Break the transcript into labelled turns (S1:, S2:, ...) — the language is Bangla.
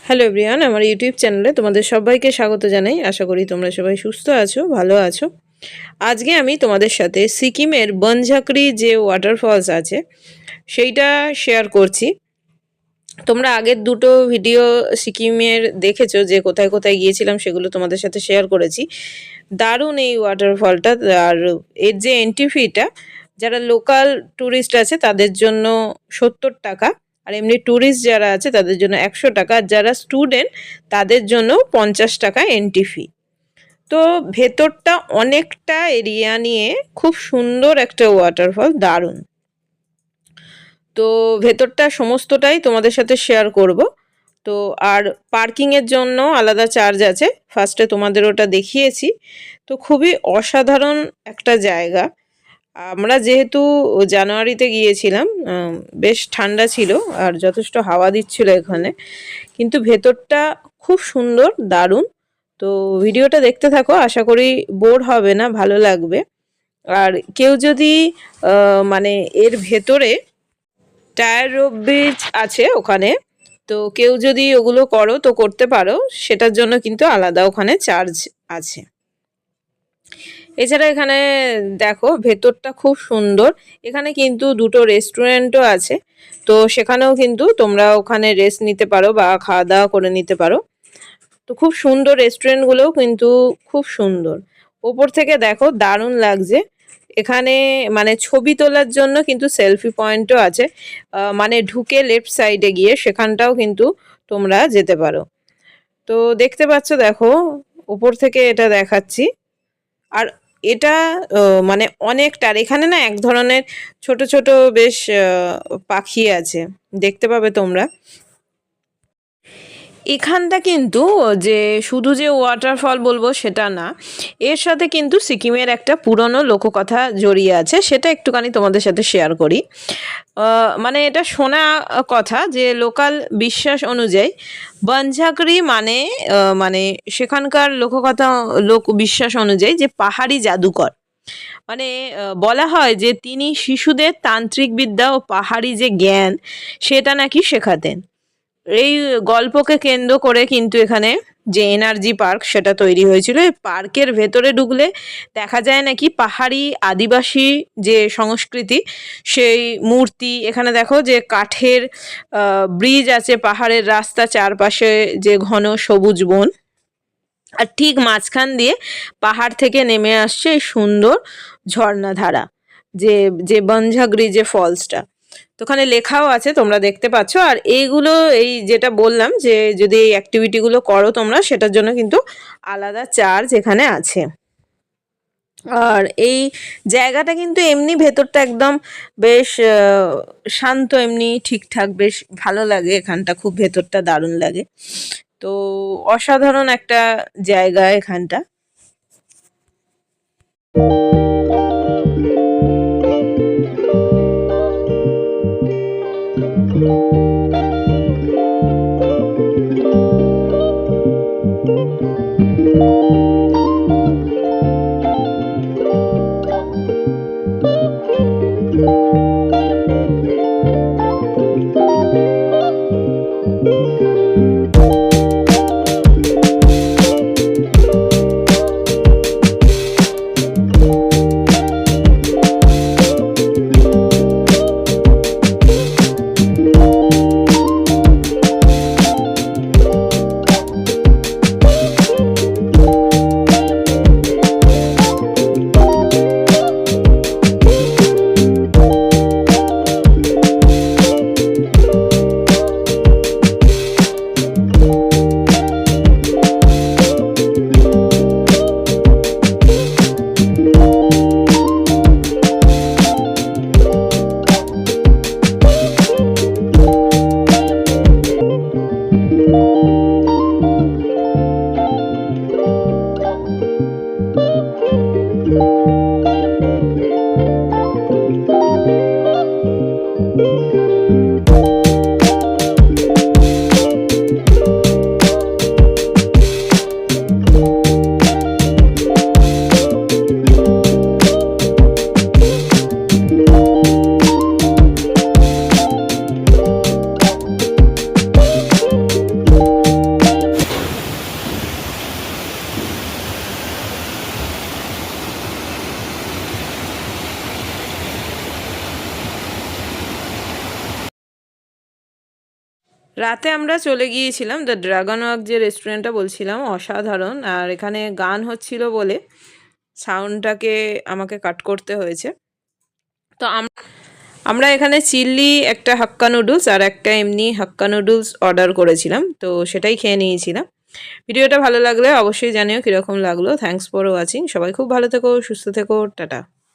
S1: হ্যালো এভরিওয়ান, আমার ইউটিউব চ্যানেলে তোমাদের সবাইকে স্বাগত জানাই। আশা করি তোমরা সবাই সুস্থ আছো, ভালো আছো। আজকে আমি তোমাদের সাথে সিকিমের বনঝাকরি যে ওয়াটারফলস আছে সেইটা শেয়ার করছি। তোমরা আগের দুটো ভিডিও সিকিমের দেখেছো, যে কোথায় কোথায় গিয়েছিলাম সেগুলো তোমাদের সাথে শেয়ার করেছি। দারুণ এই ওয়াটারফলটা। আর এর যে এন্ট্রি ফিটা, যারা লোকাল ট্যুরিস্ট আছে তাদের জন্য 70 টাকা, আর এমনি ট্যুরিস্ট যারা আছে তাদের জন্য 100 টাকা, আর যারা স্টুডেন্ট তাদের জন্য 50 টাকা এন্ট্রি ফি। তো ভেতরটা অনেকটা এরিয়া নিয়ে খুব সুন্দর একটা ওয়াটারফল, দারুণ। তো ভেতরটা সমস্তটাই তোমাদের সাথে শেয়ার করব। তো আর পার্কিংয়ের জন্য আলাদা চার্জ আছে, ফার্স্টে তোমাদের ওটা দেখিয়েছি। তো খুবই অসাধারণ একটা জায়গা। আমরা যেহেতু জানুয়ারিতে গিয়েছিলাম, বেশ ঠান্ডা ছিল আর যথেষ্ট হাওয়া দিচ্ছিল এখানে, কিন্তু ভেতরটা খুব সুন্দর, দারুণ। তো ভিডিওটা দেখতে থাকো, আশা করি বোর হবে না, ভালো লাগবে। আর কেউ যদি মানে এর ভেতরে টায়ার রোপ ব্রিজ আছে ওখানে, তো কেউ যদি ওগুলো করো তো করতে পারো, সেটার জন্য কিন্তু আলাদা ওখানে চার্জ আছে। এছাড়া এখানে দেখো ভেতরটা খুব সুন্দর। এখানে কিন্তু দুটো রেস্টুরেন্টও আছে, তো সেখানেও কিন্তু তোমরা ওখানে রেস্ট নিতে পারো বা খাওয়া দাওয়া করে নিতে পারো। তো খুব সুন্দর, রেস্টুরেন্টগুলোও কিন্তু খুব সুন্দর। ওপর থেকে দেখো দারুণ লাগছে। এখানে মানে ছবি তোলার জন্য কিন্তু সেলফি পয়েন্টও আছে, মানে ঢুকে লেফট সাইডে গিয়ে সেখানটাও কিন্তু তোমরা যেতে পারো। তো দেখতে পাচ্ছ, দেখো উপর থেকে এটা দেখাচ্ছি। আর এটা মানে অনেকটা, এখানে না এক ধরনের ছোট ছোট বেশ পাখি আছে, দেখতে পাবে তোমরা। এখানটা কিন্তু যে শুধু যে ওয়াটারফল বলবো সেটা না, এর সাথে কিন্তু সিকিমের একটা পুরনো লোককথা জড়িয়ে আছে, সেটা একটুখানি তোমাদের সাথে শেয়ার করি। মানে এটা শোনা কথা যে লোকাল বিশ্বাস অনুযায়ী বনঝাকরি মানে মানে সেখানকার লোককথা, লোক বিশ্বাস অনুযায়ী যে পাহাড়ি জাদুকর। মানে বলা হয় যে তিনি শিশুদের তান্ত্রিক বিদ্যা ও পাহাড়ি যে জ্ঞান সেটা নাকি শেখাতেন। এই গল্পকে কেন্দ্র করে কিন্তু এখানে যে এনার্জি পার্ক সেটা তৈরি হয়েছিল। এই পার্কের ভেতরে ঢুকলে দেখা যায় নাকি পাহাড়ি আদিবাসী যে সংস্কৃতি, সেই মূর্তি। এখানে দেখো যে কাঠের ব্রিজ আছে, পাহাড়ের রাস্তা, চারপাশে যে ঘন সবুজ বন, আর ঠিক মাঝখান দিয়ে পাহাড় থেকে নেমে আসছে এই সুন্দর ঝর্ণাধারা, যে যে বনঝাগরি যে ফলসটা। তো ওখানে লেখাও আছে, তোমরা দেখতে পাচ্ছ। আর এইগুলো, এই যেটা বললাম যে যদি এই অ্যাক্টিভিটিগুলো করো তোমরা, সেটার জন্য কিন্তু আলাদা চার্জ এখানে আছে। আর এই জায়গাটা কিন্তু এমনি ভেতরটা একদম বেশ শান্ত, এমনি ঠিকঠাক, বেশ ভালো লাগে এখানটা, খুব ভেতরটা দারুণ লাগে। তো অসাধারণ একটা জায়গা এখানটা। রাতে আমরা চলে গিয়েছিলাম দ্য ড্রাগন ওয়াক, যে রেস্টুরেন্টটা বলছিলাম, অসাধারণ। আর এখানে গান হচ্ছিল বলে সাউন্ডটাকে আমাকে কাট করতে হয়েছে। তো আমরা এখানে চিল্লি একটা হাক্কা নুডলস আর একটা এমনি হাক্কা নুডলস অর্ডার করেছিলাম, তো সেটাই খেয়ে নিয়েছিলাম। ভিডিওটা ভালো লাগলে অবশ্যই জানিও কীরকম লাগলো। Thanks for watching. সবাই খুব ভালো থেকো, সুস্থ থেকো, টাটা।